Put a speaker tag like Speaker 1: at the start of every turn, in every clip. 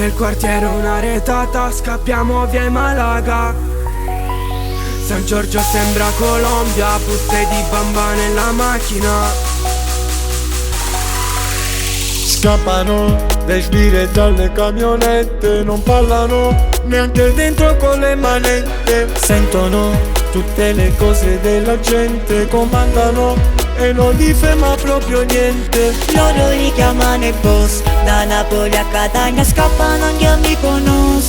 Speaker 1: Nel quartiere una retata, scappiamo via in Malaga. San Giorgio sembra Colombia, buste di bamba nella macchina.
Speaker 2: Scappano le sbire dalle camionette, non parlano neanche dentro con le manette. Sentono tutte le cose della gente, comandano e non li ferma proprio niente.
Speaker 3: Loro li chiamano i boss, da Napoli a Catania scappano anche a Mykonos.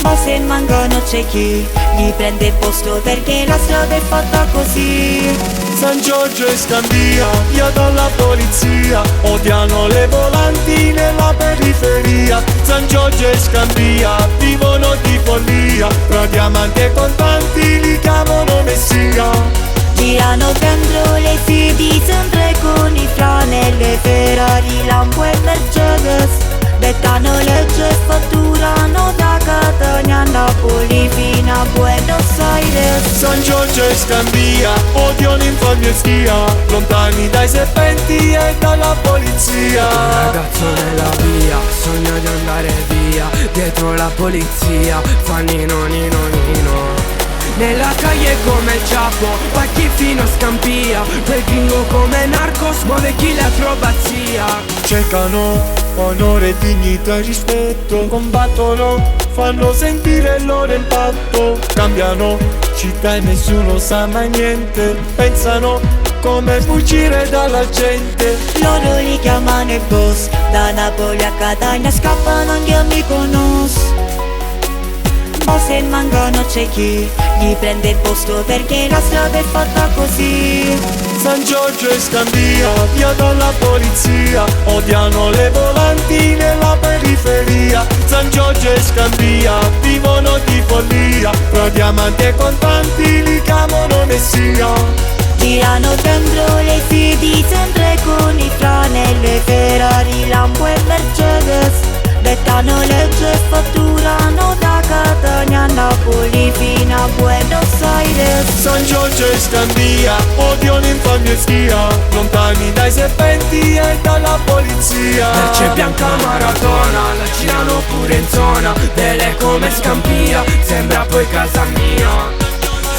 Speaker 3: Ma se mancano c'è chi gli prende il posto perché la strada è fatta così.
Speaker 2: San Giorgio e Scandia, via dalla polizia, odiano le volanti nella periferia. San Giorgio e Scandia, vivono di follia, tra diamanti e contanti li chiamano messia.
Speaker 3: Girano dentro le fidi sempre con i Franelle, Ferrari, Lambo e Mercedes. Beccano legge e fatturano da Catania a Napoli fino a Buenos Aires.
Speaker 2: San Giorgio e Scandia, odiano infamia e schia, lontani dai serpenti e dalla polizia.
Speaker 1: Un ragazzo nella via, sogna di andare via, dietro la polizia, fa nino nino nino. Nella calle come il Chapo, pacchi fino a Scampia, quel gringo come Narcos, muove chi la acrobazia.
Speaker 2: Cercano onore, dignità e rispetto, combattono, fanno sentire il loro impatto. Cambiano città e nessuno sa mai niente, pensano come fuggire dalla gente.
Speaker 3: Loro li chiamano i boss, da Napoli a Catania scappano anche a Mykonos. Ma se mancano c'è chi gli prende il posto perché la strada è fatta così.
Speaker 2: San Giorgio e Scandia, via dalla polizia, odiano le volanti nella periferia. San Giorgio e Scandia, vivono di follia, tra diamanti e contanti li chiamano messia.
Speaker 3: Girano dentro le fidi sempre con i Franelle, Ferrari, Lambo e Mercedes. Beccano legge e fatturano da Catania a Napoli fino a Buenos Aires.
Speaker 2: San Giorgio e Scandia, odiano infamia e schia, lontani dai serpenti e dalla polizia.
Speaker 1: Merce bianca maratona, la girano pure in zona, vele come Scampia, sembra poi casa mia.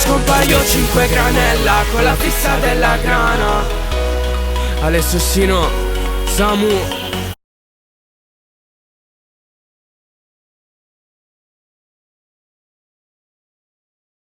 Speaker 1: Scompaio 5 granella con la fissa della grana. Alessio Sino, Samu.